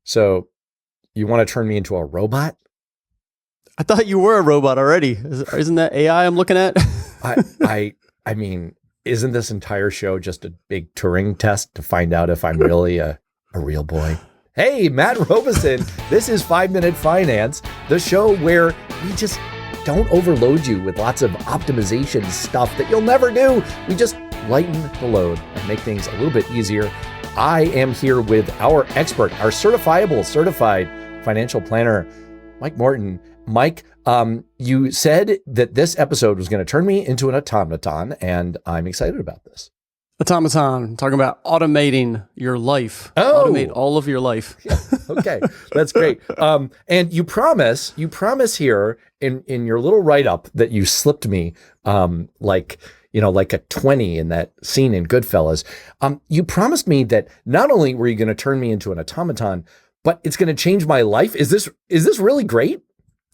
So you want to turn me into a robot? I thought you were a robot already. Isn't that AI I'm looking at? I mean, isn't this entire show just a big Turing test to find out if I'm really a real boy? Hey, Matt Robeson, this is 5 Minute Finance, the show where we just don't overload you with lots of optimization stuff that you'll never do. We just lighten the load and make things a little bit easier. I am here with our expert, our certified financial planner, Mike Morton. Mike, you said that this episode was going to turn me into an automaton, and I'm excited about this. Automaton, talking about automating your life. Oh. Automate all of your life. Yeah, okay, that's great. And you promise here in your little write-up that you slipped me, like a 20 in that scene in Goodfellas. You promised me that not only were you going to turn me into an automaton, but it's going to change my life. Is this really great?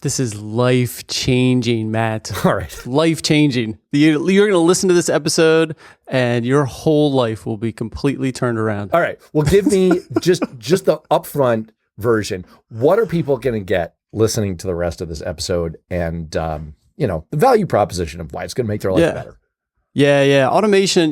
This is life-changing, Matt. All right. Life-changing. You're going to listen to this episode and your whole life will be completely turned around. All right. Well, give me just the upfront version. What are people going to get listening to the rest of this episode and, the value proposition of why it's going to make their life better? Yeah. Automation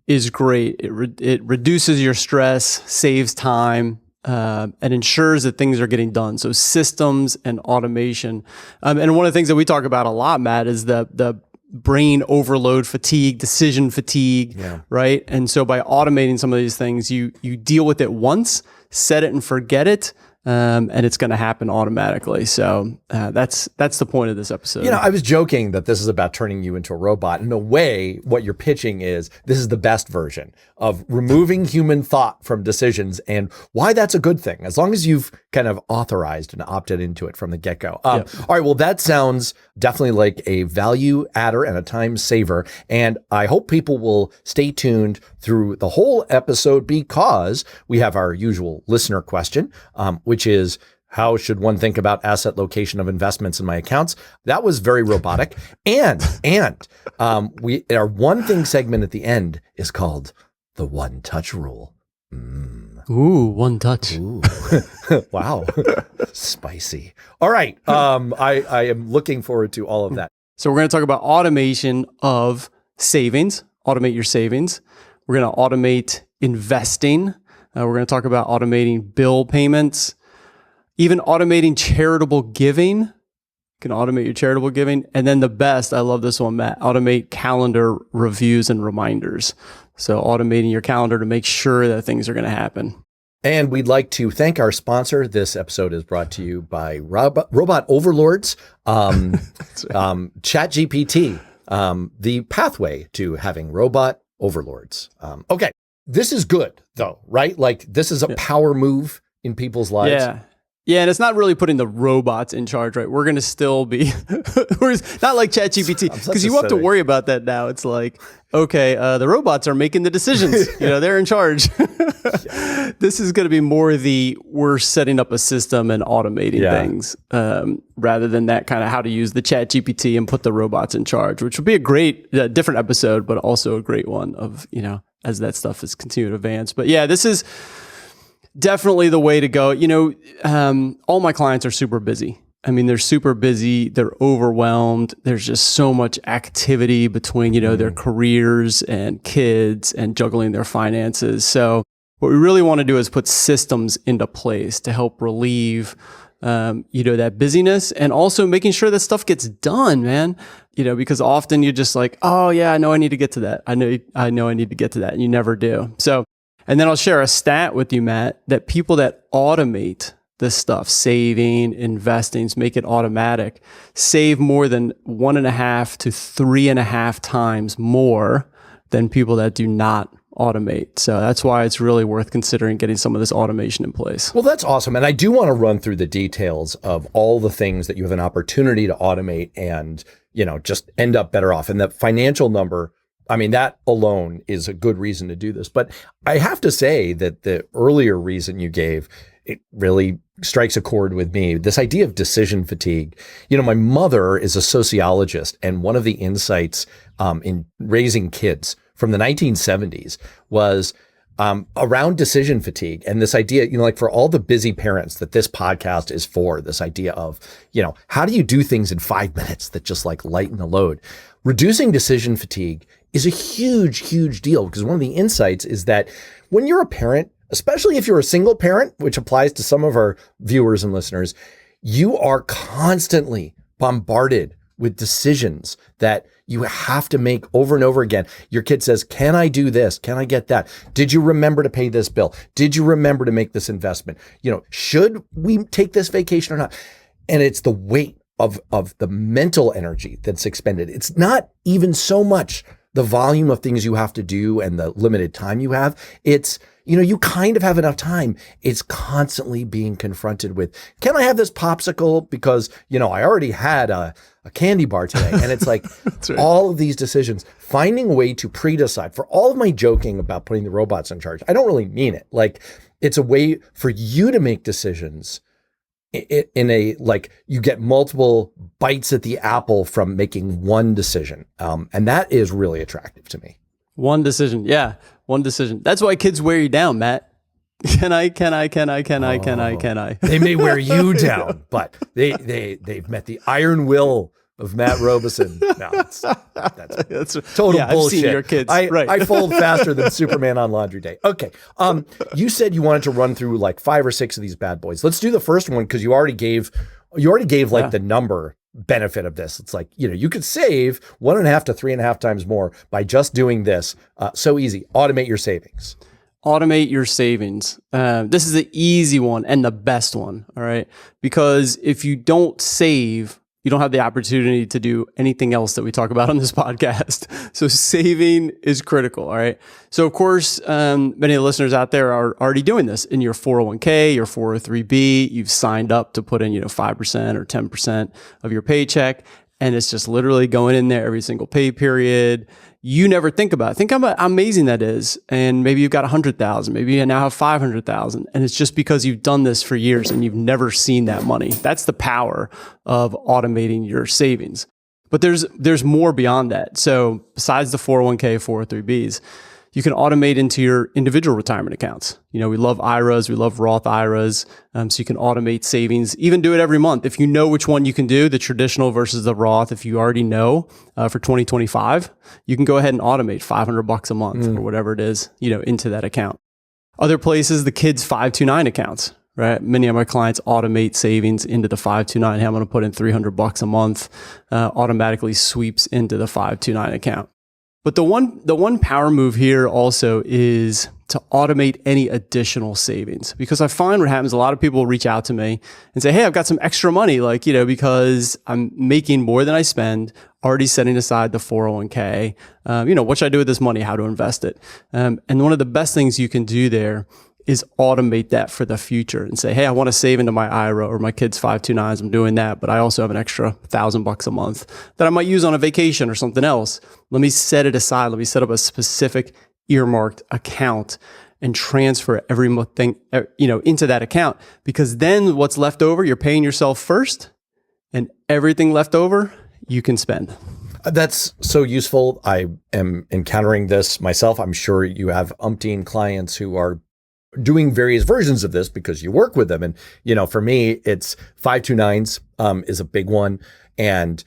is great. It reduces your stress, saves time, and ensures that things are getting done. So systems and automation. And one of the things that we talk about a lot, Matt, is the brain overload fatigue, decision fatigue, right? And so by automating some of these things, you deal with it once, set it and forget it, and it's going to happen automatically. So that's the point of this episode. I was joking that this is about turning you into a robot. In a way, what you're pitching is this is the best version of removing human thought from decisions and why that's a good thing, as long as you've kind of authorized and opted into it from the get-go. All right, well, that sounds definitely like a value adder and a time saver. And I hope people will stay tuned through the whole episode because we have our usual listener question, which is, how should one think about asset location of investments in my accounts? That was very robotic. And our one thing segment at the end is called the one touch rule. Ooh, one touch. Ooh. Wow. Spicy. All right. I am looking forward to all of that. So we're going to talk about automation of savings, automate your savings. We're going to automate investing. We're going to talk about automating bill payments, even automating charitable giving. You can automate your charitable giving. And then the best, I love this one, Matt, automate calendar reviews and reminders. So automating your calendar to make sure that things are going to happen. And we'd like to thank our sponsor. This episode is brought to you by Robot Overlords, ChatGPT, the pathway to having robot overlords. Okay. This is good though, right? Like this is a power move in people's lives. Yeah, and it's not really putting the robots in charge, right? We're going to still be, not like ChatGPT, because you have to worry about that now. It's like, okay, the robots are making the decisions. They're in charge. This is going to be more we're setting up a system and automating things rather than that kind of how to use the ChatGPT and put the robots in charge, which will be a great, different episode, but also a great one of, as that stuff is continuing to advance. But yeah, this is definitely the way to go. All my clients are super busy. I mean, they're super busy. They're overwhelmed. There's just so much activity between, their careers and kids and juggling their finances. So what we really want to do is put systems into place to help relieve, that busyness and also making sure that stuff gets done, man. Because often you're just like, oh yeah, I know I need to get to that. I know I need to get to that. And you never do. So, and then I'll share a stat with you, Matt, that people that automate this stuff, saving, investing, make it automatic, save more than 1.5 to 3.5 times more than people that do not automate. So that's why it's really worth considering getting some of this automation in place. Well, that's awesome. And I do want to run through the details of all the things that you have an opportunity to automate and, just end up better off. And the financial number, I mean, that alone is a good reason to do this. But I have to say that the earlier reason you gave, it really strikes a chord with me. This idea of decision fatigue. My mother is a sociologist, and one of the insights in raising kids from the 1970s was around decision fatigue and this idea, like for all the busy parents that this podcast is for, this idea of, how do you do things in 5 minutes that just like lighten the load? Reducing decision fatigue is a huge, huge deal, because one of the insights is that when you're a parent, especially if you're a single parent, which applies to some of our viewers and listeners, you are constantly bombarded with decisions that you have to make over and over again. Your kid says, can I do this? Can I get that? Did you remember to pay this bill? Did you remember to make this investment? Should we take this vacation or not? And it's the weight of the mental energy that's expended. It's not even so much the volume of things you have to do and the limited time you have. It's, you kind of have enough time. It's constantly being confronted with, can I have this popsicle? Because, I already had a candy bar today. And it's like right. All of these decisions, finding a way to pre-decide. For all of my joking about putting the robots in charge, I don't really mean it. Like, it's a way for you to make decisions in a, like, you get multiple bites at the apple from making one decision. And that is really attractive to me. One decision. Yeah. One decision. That's why kids wear you down, Matt. Can I? They may wear you down, but they've met the iron will of Matt Robeson. No, that's total bullshit. I've seen your kids. I fold faster than Superman on laundry day. Okay. You said you wanted to run through like 5 or 6 of these bad boys. Let's do the first one, because you already gave like the number benefit of this. It's like, you could save 1.5 to 3.5 times more by just doing this. So easy. Automate your savings. Automate your savings. This is the easy one and the best one. All right. Because if you don't save, you don't have the opportunity to do anything else that we talk about on this podcast. So saving is critical. All right. So of course, many of the listeners out there are already doing this in your 401k, your 403b. You've signed up to put in, 5% or 10% of your paycheck. And it's just literally going in there every single pay period. You never think about it. Think how amazing that is. And maybe you've got 100,000, maybe you now have 500,000. And it's just because you've done this for years and you've never seen that money. That's the power of automating your savings. But there's more beyond that. So besides the 401k, 403bs, you can automate into your individual retirement accounts. We love IRAs, we love Roth IRAs. So you can automate savings, even do it every month. If you know which one you can do, the traditional versus the Roth, if you already know for 2025, you can go ahead and automate $500 a month or whatever it is, into that account. Other places, the kids' 529 accounts, right? Many of my clients automate savings into the 529. Hey, I'm going to put in $300 a month, automatically sweeps into the 529 account. But the one power move here also is to automate any additional savings, because I find what happens, a lot of people reach out to me and say, hey, I've got some extra money, because I'm making more than I spend, already setting aside the 401k. What should I do with this money? How to invest it? And one of the best things you can do there is automate that for the future and say, hey, I want to save into my IRA or my kids' 529s. I'm doing that, but I also have an extra $1,000 a month that I might use on a vacation or something else. Let me set it aside. Let me set up a specific earmarked account and transfer everything, into that account, because then what's left over, you're paying yourself first, and everything left over, you can spend. That's so useful. I am encountering this myself. I'm sure you have umpteen clients who are doing various versions of this because you work with them. And, for me, it's 529s is a big one. And,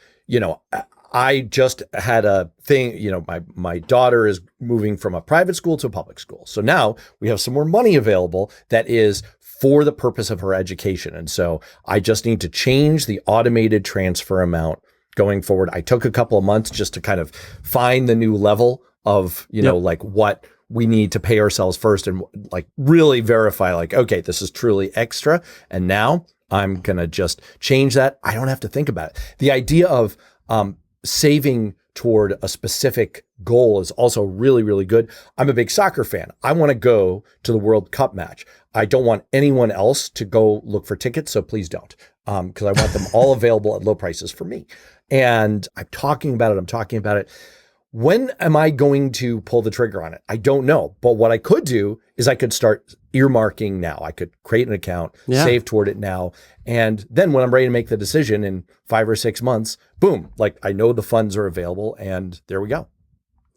I just had a thing, my daughter is moving from a private school to a public school. So now we have some more money available that is for the purpose of her education. And so I just need to change the automated transfer amount going forward. I took a couple of months just to kind of find the new level of, like what we need to pay ourselves first and like really verify like, okay, this is truly extra. And now I'm going to just change that. I don't have to think about it. The idea of saving toward a specific goal is also really, really good. I'm a big soccer fan. I want to go to the World Cup match. I don't want anyone else to go look for tickets. So please don't, because I want them all available at low prices for me. And I'm talking about it. When am I going to pull the trigger on it? I don't know. But what I could do is I could start earmarking now. I could create an account, save toward it now. And then when I'm ready to make the decision in 5 or 6 months, boom, like I know the funds are available and there we go.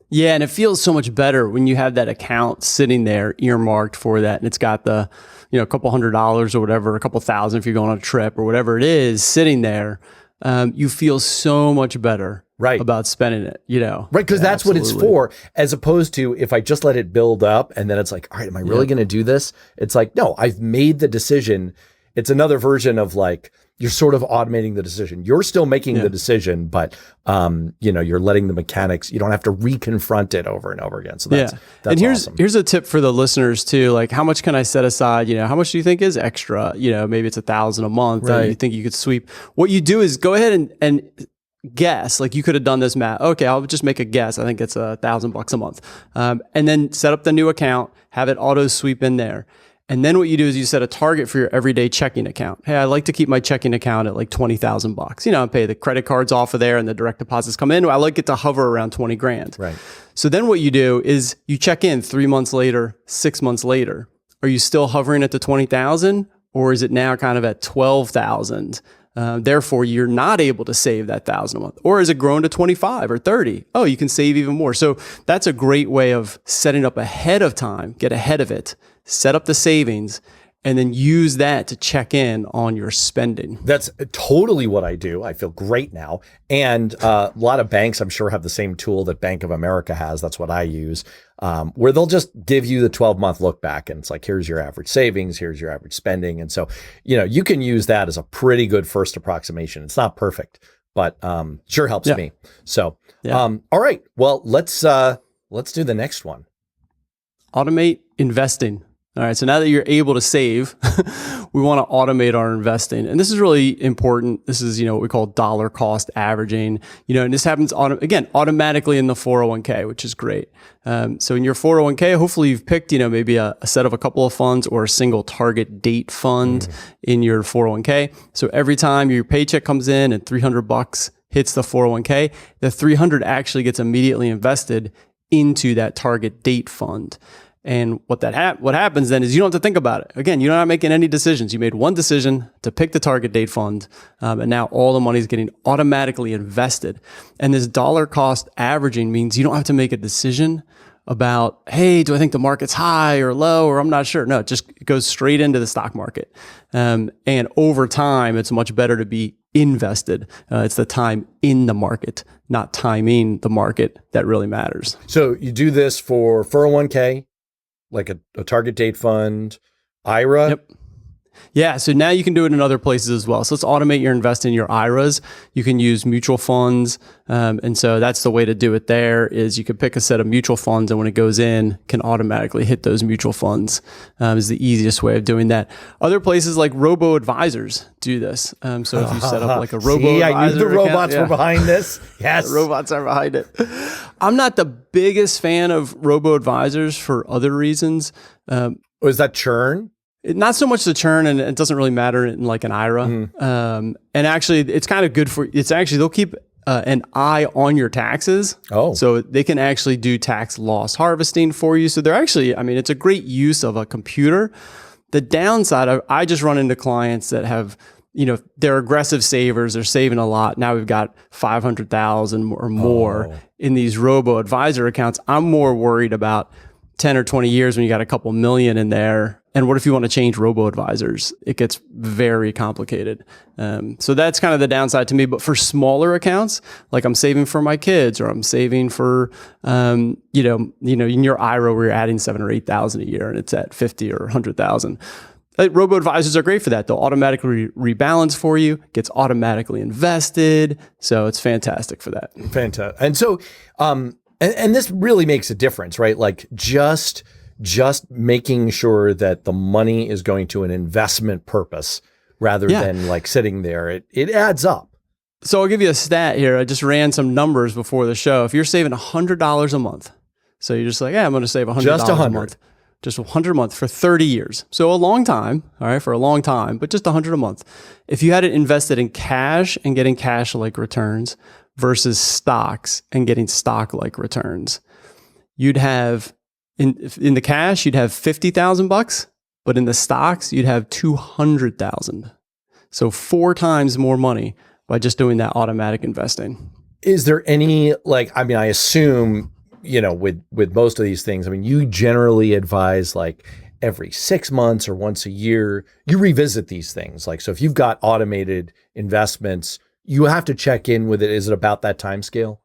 Yeah, and it feels so much better when you have that account sitting there earmarked for that, and it's got the, a couple $100 or whatever, a couple thousand if you're going on a trip or whatever it is sitting there. You feel so much better about spending it, Right, because that's what it's for, as opposed to if I just let it build up and then it's like, all right, am I really going to do this? It's like, no, I've made the decision. It's another version of like, you're sort of automating the decision. You're still making the decision, but you're letting the mechanics, you don't have to reconfront it over and over again. So that's and awesome. Here's a tip for the listeners too. Like, how much can I set aside? How much do you think is extra? Maybe it's $1,000 a month that you think you could sweep. What you do is go ahead and guess. Like, you could have done this math. Okay, I'll just make a guess. I think it's $1,000 a month. And then set up the new account, have it auto sweep in there. And then what you do is you set a target for your everyday checking account. Hey, I like to keep my checking account at like $20,000. I pay the credit cards off of there and the direct deposits come in. I like it to hover around 20 grand. Right. So then what you do is you check in 3 months later, 6 months later. Are you still hovering at the 20,000, or is it now kind of at 12,000? Therefore, you're not able to save that $1,000 a month. Or is it grown to 25 or 30? Oh, you can save even more. So that's a great way of setting up ahead of time, get ahead of it, set up the savings, and then use that to check in on your spending. That's totally what I do. I feel great now. And a lot of banks, I'm sure, have the same tool that Bank of America has. That's what I use, where they'll just give you the 12-month look back. And it's like, here's your average savings, here's your average spending. And so, you can use that as a pretty good first approximation. It's not perfect, but sure helps me. So, all right, well, let's do the next one. Automate investing. All right, so now that you're able to save, we want to automate our investing. And this is really important. This is, what we call dollar cost averaging, and this happens automatically in the 401k, which is great. So in your 401k, hopefully you've picked, maybe a set of a couple of funds or a single target date fund in your 401k. So every time your paycheck comes in and $300 hits the 401k, the 300 actually gets immediately invested into that target date fund. And what happens then is you don't have to think about it. Again, you're not making any decisions. You made one decision to pick the target date fund, and now all the money is getting automatically invested. And this dollar cost averaging means you don't have to make a decision about, hey, do I think the market's high or low, or I'm not sure. No, it just goes straight into the stock market. And over time, it's much better to be invested. It's the time in the market, not timing the market, that really matters. So you do this for 401k, like a target date fund, IRA? Yep. Yeah, so now you can do it in other places as well. So let's automate your investing in your IRAs. You can use mutual funds. And so that's the way to do it there is you can pick a set of mutual funds, and when it goes in, can automatically hit those mutual funds is the easiest way of doing that. Other places like robo-advisors do this. So if you set up like a robo-advisor I knew the robots were behind this. Yes. The robots are behind it. I'm not the biggest fan of robo-advisors for other reasons. Was that churn? Not so much the churn, and it doesn't really matter in like an IRA. And actually, it's kind of good they'll keep an eye on your taxes. Oh. So they can actually do tax loss harvesting for you. So they're actually, it's a great use of a computer. The downside, I just run into clients that have, they're aggressive savers. They're saving a lot. Now we've got 500,000 or more in these robo-advisor accounts. I'm more worried about 10 or 20 years when you got a couple million in there. And what if you want to change robo-advisors? It gets very complicated. So that's kind of the downside to me. But for smaller accounts, like I'm saving for my kids, or I'm saving for, in your IRA where you're adding 7,000 or 8,000 a year and it's at 50 or 100,000. Robo-advisors are great for that. They'll automatically rebalance for you, gets automatically invested. So it's fantastic for that. Fantastic. And so, and this really makes a difference, right? Like just making sure that the money is going to an investment purpose rather than like sitting there. It adds up. So I'll give you a stat here. I just ran some numbers before the show. If you're saving $100 a month, so you're just like, I'm going to save $100 a month. Just $100 a month for 30 years. So a long time, all right, for a long time, but just $100 a month. If you had it invested in cash and getting cash-like returns versus stocks and getting stock-like returns, you'd have, in the cash, you'd have $50,000, but in the stocks, you'd have $200,000. So 4 times more money by just doing that automatic investing. Is there any, I assume, with most of these things, I mean, you generally advise like every 6 months or once a year, you revisit these things. Like, so if you've got automated investments, you have to check in with it. Is it about that time scale?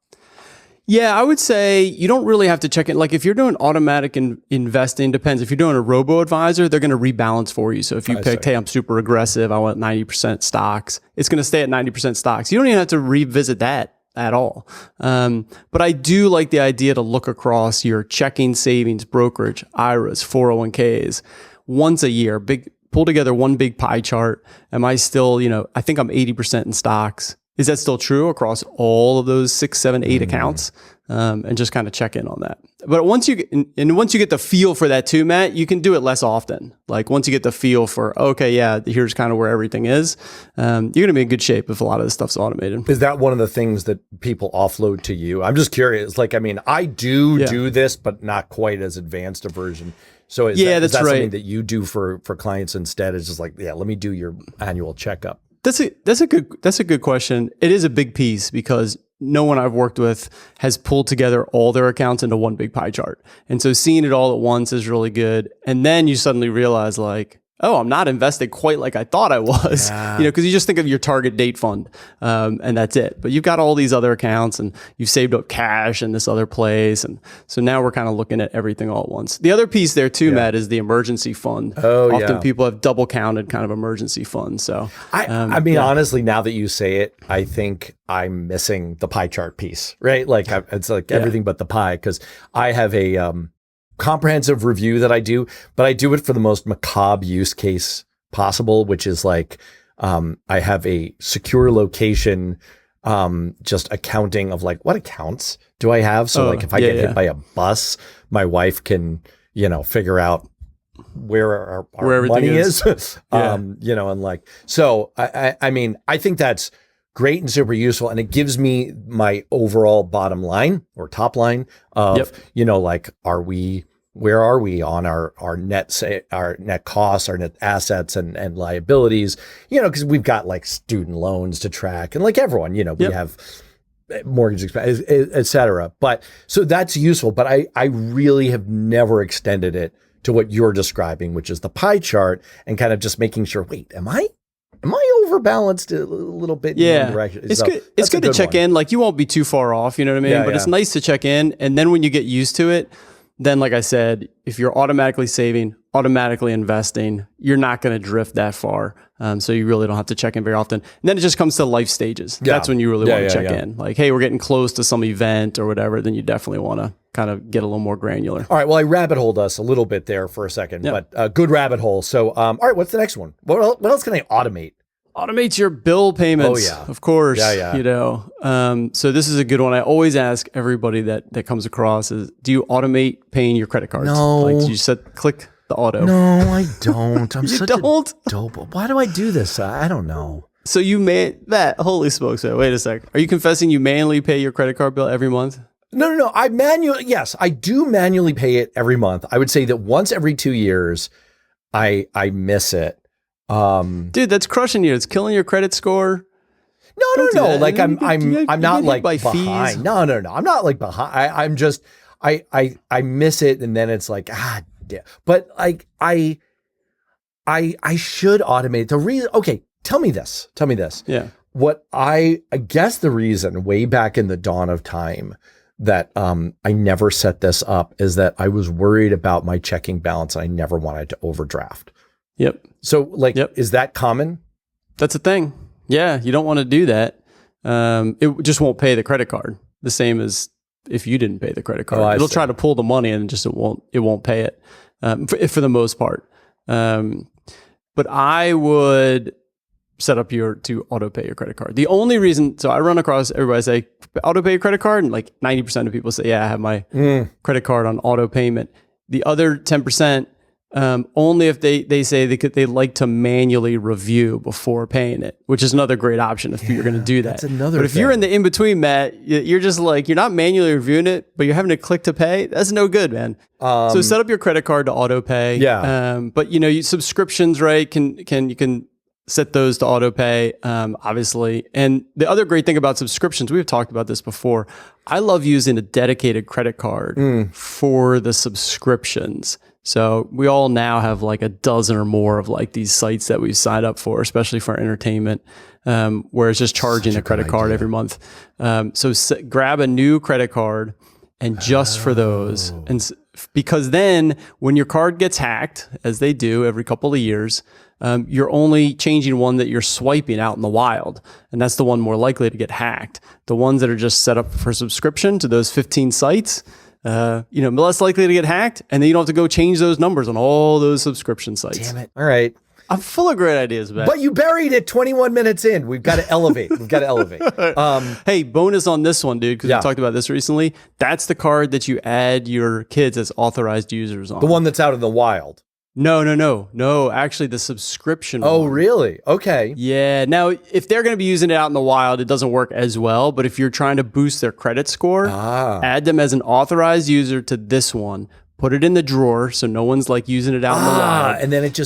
Yeah, I would say you don't really have to check it. Like if you're doing automatic investing, depends. If you're doing a robo-advisor, they're going to rebalance for you. So if you picked, hey, I'm super aggressive, I want 90% stocks, it's going to stay at 90% stocks. You don't even have to revisit that at all. But I do like the idea to look across your checking, savings, brokerage, IRAs, 401ks once a year, pull together one big pie chart. Am I still, I think I'm 80% in stocks. Is that still true across all of those 6, 7, 8 accounts? And just kind of check in on that. But once you get the feel for that too, Matt, you can do it less often. Like once you get the feel for, okay, yeah, here's kind of where everything is, you're going to be in good shape if a lot of this stuff's automated. Is that one of the things that people offload to you? I'm just curious. Like, I mean, I do this, but not quite as advanced a version. So is that right. Something that you do for clients instead? Is just like, yeah, let me do your annual checkup. That's a good question. It is a big piece because no one I've worked with has pulled together all their accounts into one big pie chart. And so seeing it all at once is really good. And then you suddenly realize like, oh, I'm not invested quite like I thought I was, because you just think of your target date fund, and that's it. But you've got all these other accounts and you've saved up cash in this other place. And so now we're kind of looking at everything all at once. The other piece there too, Matt, is the emergency fund. Often people have double counted kind of emergency funds. So I mean, honestly, now that you say it, I think I'm missing the pie chart piece, right? Like it's like everything but the pie, because I have a comprehensive review that I do, but I do it for the most macabre use case possible, which is like I have a secure location just accounting of like what accounts do I have, so like if I get hit by a bus, my wife can figure out where our money is. And like, so I mean, I think that's great and super useful, and it gives me my overall bottom line or top line of like, where are we on our net costs, our net assets and liabilities, because we've got like student loans to track, and like everyone, we have mortgage expense, et cetera. But so that's useful, but I really have never extended it to what you're describing, which is the pie chart, and kind of just making sure, wait, am I overbalanced a little bit? In one direction? It's good. It's good to check in. Like you won't be too far off, you know what I mean? But it's nice to check in. And then when you get used to it, then like I said, if you're automatically saving, automatically investing, you're not going to drift that far. So you really don't have to check in very often. And then it just comes to life stages. That's when you really want to check in. Like, hey, we're getting close to some event or whatever. Then you definitely want to kind of get a little more granular. All right. Well, I rabbit holed us a little bit there for a second, but a good rabbit hole. So, all right, what's the next one? What else can I automate? Automate your bill payments. Of course. So this is a good one. I always ask everybody that comes across is, do you automate paying your credit cards? No. Like, do you click the auto? No, I don't. I'm such don't? a dope. Why do I do this? I don't know. So holy smokes, man. Wait a sec. Are you confessing you manually pay your credit card bill every month? No. Yes, I do manually pay it every month. I would say that once every 2 years, I miss it. Dude, that's crushing you. It's killing your credit score. No. Like I'm not like behind. Fees? No. I'm not like behind. I'm just I miss it, and then it's like damn. But like I should automate the reason. Okay, tell me this. Yeah. What I guess the reason way back in the dawn of time that I never set this up is that I was worried about my checking balance, and I never wanted to overdraft. Yep. So like, is that common? That's a thing. Yeah. You don't want to do that. It just won't pay the credit card. The same as if you didn't pay the credit card. It'll try to pull the money and just it won't pay it for the most part. But I would set up to auto pay your credit card. The only reason, so I run across everybody say auto pay your credit card, and like 90% of people say, yeah, I have my credit card on auto payment. The other 10%, only if they say they like to manually review before paying it, which is another great option if you're going to do that. That's another. But if you're in the in between, Matt, you're just like, you're not manually reviewing it, but you're having to click to pay. That's no good, man. So set up your credit card to auto pay. Yeah. But subscriptions, right? You can set those to auto pay, obviously. And the other great thing about subscriptions, we've talked about this before. I love using a dedicated credit card for the subscriptions. So we all now have like a dozen or more of like these sites that we've signed up for, especially for entertainment, where it's just charging a credit card every month. Grab a new credit card and just for those. And because then when your card gets hacked, as they do every couple of years, you're only changing one that you're swiping out in the wild. And that's the one more likely to get hacked. The ones that are just set up for subscription to those 15 sites, less likely to get hacked, and then you don't have to go change those numbers on all those subscription sites. Damn it. All right. I'm full of great ideas, man. But you buried it 21 minutes in. We've got to elevate. Hey, bonus on this one, dude, because we talked about this recently. That's the card that you add your kids as authorized users on. The one that's out in the wild. No. Actually, the subscription Oh, one. really? Okay. Yeah. Now, if they're going to be using it out in the wild, it doesn't work as well. But if you're trying to boost their credit score, add them as an authorized user to this one. Put it in the drawer so no one's like using it out in the wild. And then it's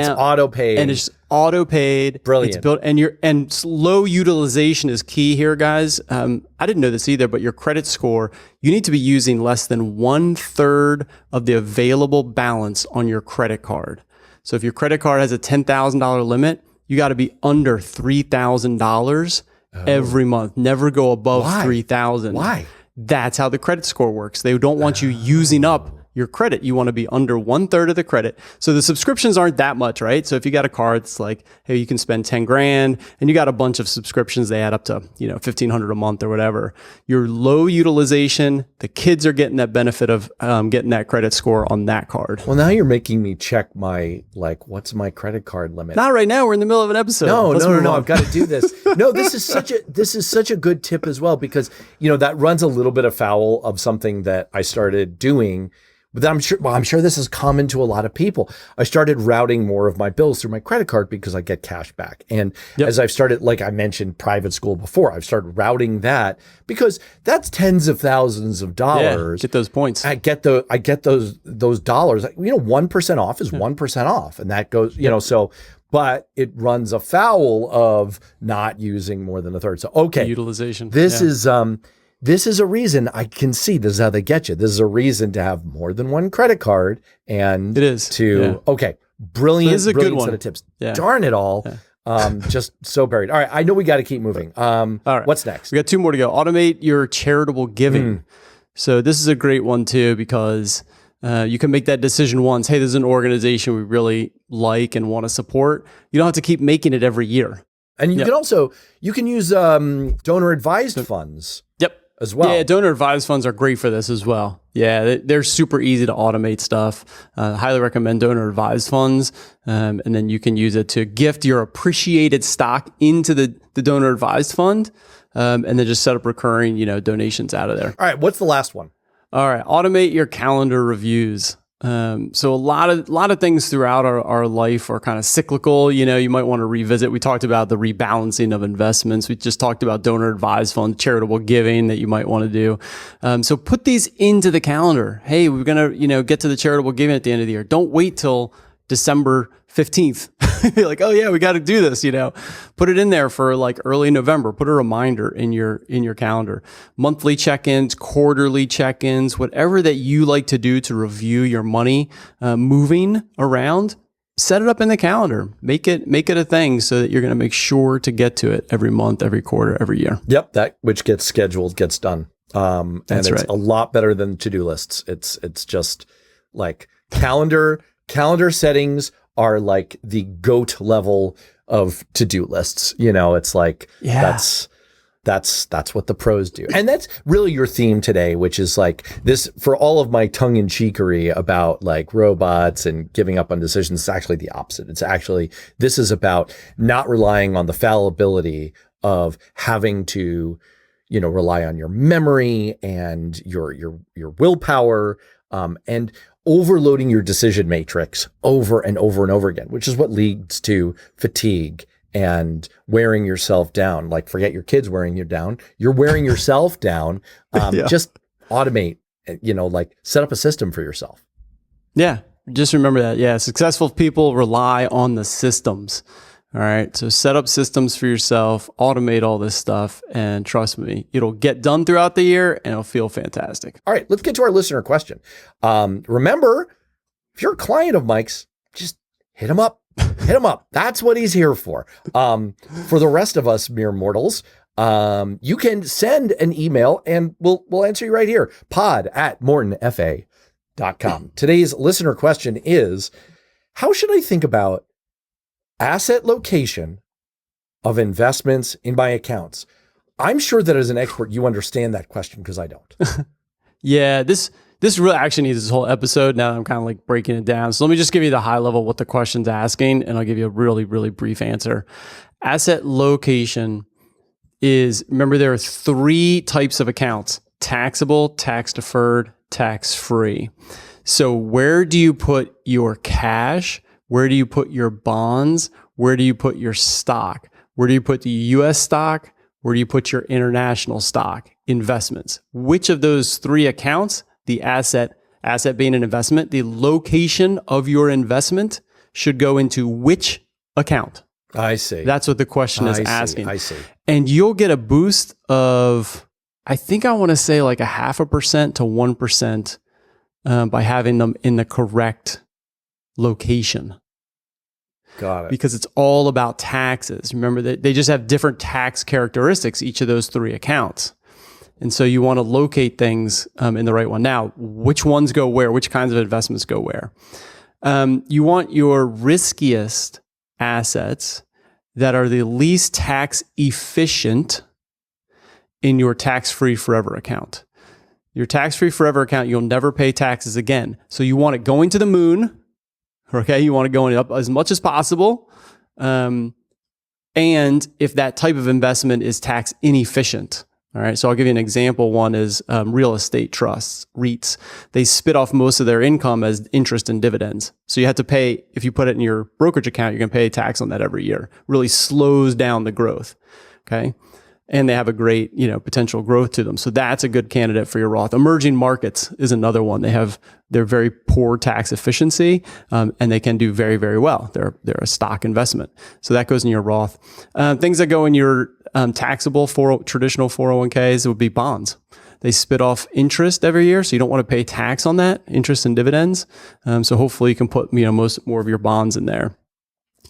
auto paid. And it's auto paid. Brilliant. It's built and low utilization is key here, guys. I didn't know this either, but your credit score, you need to be using less than 1/3 of the available balance on your credit card. So if your credit card has a $10,000 limit, you got to be under $3,000 every month. Never go above $3,000. Why? That's how the credit score works. They don't want you using up your credit. You want to be under 1/3 of the credit. So the subscriptions aren't that much, right? So if you got a card that's like, hey, you can spend 10 grand and you got a bunch of subscriptions, they add up to, $1,500 a month or whatever. Your low utilization, the kids are getting that benefit of getting that credit score on that card. Well, now you're making me check what's my credit card limit? Not right now. We're in the middle of an episode. No. I've got to do this. No, this is such a good tip as well, because, that runs a little bit afoul of something that I started doing. But I'm sure this is common to a lot of people. I started routing more of my bills through my credit card because I get cash back. And as I've started, like I mentioned, private school before, I've started routing that because that's tens of thousands of dollars. Yeah, get those points. I get those dollars. 1% off is 1% off. And that goes, but it runs afoul of not using more than 1/3. So, okay. Utilization. This is a reason I can see. This is how they get you. This is a reason to have more than one credit card, and it is okay, brilliant. So this is a brilliant good one. Set of tips. Yeah. Darn it all, just so buried. All right, I know we got to keep moving. All right, what's next? We got 2 more to go. Automate your charitable giving. So this is a great one too, because you can make that decision once. Hey, there's an organization we really like and want to support. You don't have to keep making it every year. And you can use donor advised funds. Yep. As well. Yeah, donor advised funds are great for this as well. Yeah, they're super easy to automate stuff. Highly recommend donor advised funds. And then you can use it to gift your appreciated stock into the donor advised fund. And then just set up recurring, donations out of there. All right, what's the last one? All right, automate your calendar reviews. So a lot of things throughout our life are kind of cyclical. You might want to revisit. We talked about the rebalancing of investments. We just talked about donor advised funds, charitable giving that you might want to do. So put these into the calendar. Hey, we're going to, get to the charitable giving at the end of the year. Don't wait till December 15th. Be like, oh yeah, we got to do this, put it in there for like early November, put a reminder in your calendar, monthly check-ins, quarterly check-ins, whatever that you like to do to review your money, moving around, set it up in the calendar, make it a thing so that you're going to make sure to get to it every month, every quarter, every year. Yep. That which gets scheduled gets done. And it's right. A lot better than to-do lists. It's just like calendar settings are like the GOAT level of to-do lists. It's like, that's what the pros do. And that's really your theme today, which is like this, for all of my tongue in cheekery about like robots and giving up on decisions, it's actually the opposite. This is about not relying on the fallibility of having to, rely on your memory and your willpower, and overloading your decision matrix over and over and over again, which is what leads to fatigue and wearing yourself down. Like, forget your kids wearing you down. You're wearing yourself down. Just automate, like set up a system for yourself. Yeah. Just remember that. Yeah. Successful people rely on the systems. All right. So set up systems for yourself, automate all this stuff, and trust me, it'll get done throughout the year and it'll feel fantastic. All right, let's get to our listener question. Remember, if you're a client of Mike's, just hit him up. Hit him up. That's what he's here for. For the rest of us mere mortals, you can send an email and we'll answer you right here. pod@mortonfa.com. Today's listener question is, how should I think about asset location of investments in my accounts? I'm sure that as an expert, you understand that question because I don't. Yeah, this really actually needs this whole episode. Now that I'm kind of like breaking it down. So let me just give you the high level what the question's asking, and I'll give you a really, really brief answer. Asset location is, remember, there are 3 types of accounts: taxable, tax deferred, tax free. So where do you put your cash? Where do you put your bonds? Where do you put your stock? Where do you put the US stock? Where do you put your international stock investments? Which of those 3 accounts, the asset being an investment, the location of your investment should go into which account? I see. That's what the question is asking. I see. And you'll get a boost of, I think I want to say like 0.5% to 1% by having them in the correct location. Got it. Because it's all about taxes. Remember that they just have different tax characteristics, each of those 3 accounts. And so you want to locate things in the right one. Now, which ones go where? Which kinds of investments go where? You want your riskiest assets that are the least tax efficient in your tax-free forever account. Your tax-free forever account, you'll never pay taxes again. So you want it going to the moon. Okay, you want to go up as much as possible. And if that type of investment is tax inefficient. All right, so I'll give you an example. One is real estate trusts, REITs. They spit off most of their income as interest and dividends. So you have to pay, if you put it in your brokerage account, you're going to pay tax on that every year. Really slows down the growth. Okay. And they have a great, potential growth to them. So that's a good candidate for your Roth. Emerging markets is another one. They're very poor tax efficiency, and they can do very, very well. They're a stock investment. So that goes in your Roth. Things that go in your taxable traditional 401ks would be bonds. They spit off interest every year, so you don't want to pay tax on that, interest and dividends. So hopefully you can put more of your bonds in there.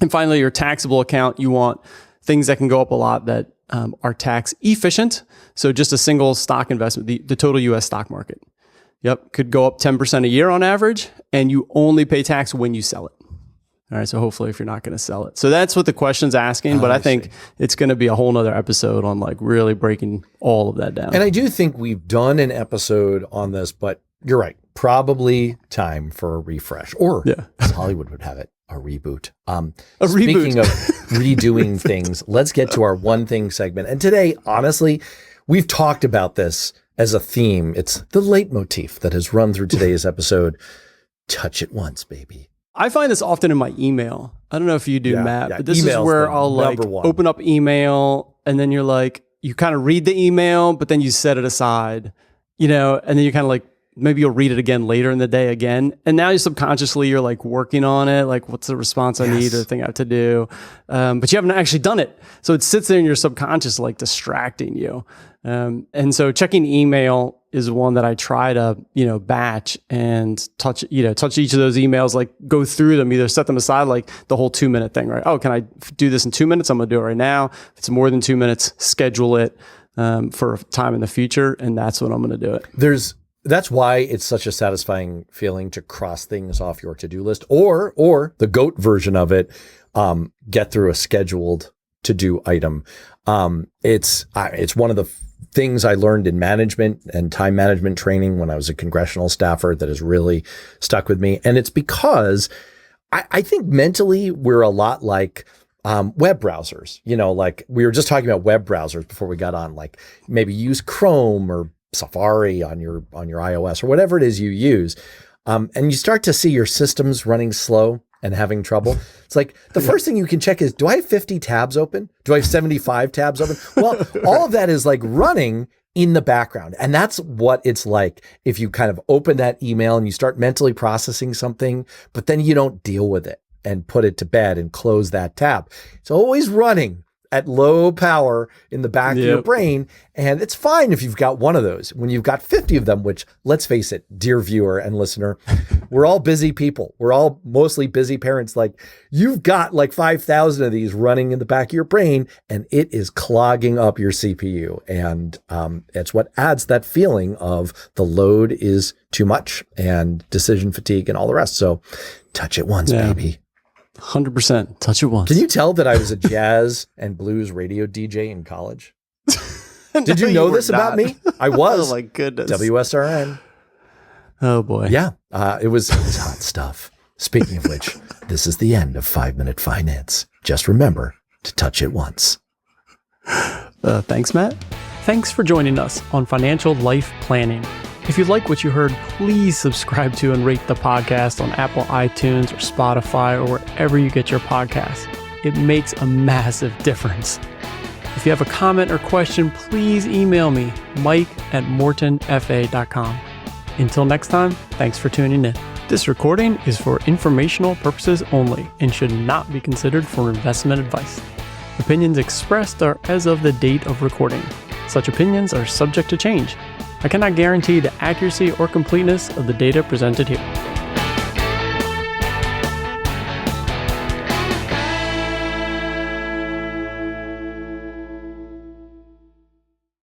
And finally, your taxable account, you want things that can go up a lot that are tax efficient. So just a single stock investment, the total US stock market. Yep, could go up 10% a year on average, and you only pay tax when you sell it. All right, so hopefully if you're not going to sell it. So that's what the question's asking, but I think it's going to be a whole nother episode on like really breaking all of that down. And I do think we've done an episode on this, but you're right. Probably time for a refresh, or as Hollywood would have it, a reboot. Speaking of redoing things, let's get to our one thing segment. And today, honestly, we've talked about this as a theme. It's the leitmotif that has run through today's episode. Touch it once, baby. I find this often in my email. I don't know if you do, Matt, but this is Email's where the I'll like number one. open up email, and then you're like, you kind of read the email, but then you set it aside, and then you kind of like, maybe you'll read it again later in the day again. And now you're like working on it. Like, what's the response I need or the thing I have to do? But you haven't actually done it. So it sits there in your subconscious, like distracting you. And so checking email is one that I try to, batch and touch each of those emails, like go through them, either set them aside, like the whole 2-minute thing, right? Oh, can I do this in 2 minutes? I'm going to do it right now. If it's more than 2 minutes, schedule it for a time in the future. And that's when I'm going to do it. That's why it's such a satisfying feeling to cross things off your to-do list, or the GOAT version of it, get through a scheduled to-do item. It's one of the things I learned in management and time management training when I was a congressional staffer that has really stuck with me. And it's because I think mentally we're a lot like web browsers. Like we were just talking about web browsers before we got on, like maybe use Chrome or Safari on your iOS or whatever it is you use. And you start to see your systems running slow and having trouble. It's like the first thing you can check is, do I have 50 tabs open? Do I have 75 tabs open? Well, all of that is like running in the background. And that's what it's like if you kind of open that email and you start mentally processing something, but then you don't deal with it. and put it to bed and close that tap. It's always running at low power in the back of your brain. And it's fine if you've got one of those. When you've got 50 of them, which, let's face it, dear viewer and listener, we're all busy people. We're all mostly busy parents. Like, you've got like 5,000 of these running in the back of your brain, and it is clogging up your CPU. And it's what adds that feeling of the load is too much and decision fatigue and all the rest. So touch it once, baby. 100%. Touch it once. Can you tell that I was a jazz and blues radio DJ in college? Did you know this about me? I was. Oh my goodness. WSRN. Oh boy. Yeah. It was hot stuff. Speaking of which, this is the end of 5-Minute Finance. Just remember to touch it once. Thanks, Matt. Thanks for joining us on Financial Life Planning. If you like what you heard, please subscribe to and rate the podcast on Apple iTunes or Spotify or wherever you get your podcasts. It makes a massive difference. If you have a comment or question, please email me, mike@mortonfa.com. Until next time, thanks for tuning in. This recording is for informational purposes only and should not be considered for investment advice. Opinions expressed are as of the date of recording. Such opinions are subject to change. I cannot guarantee the accuracy or completeness of the data presented here.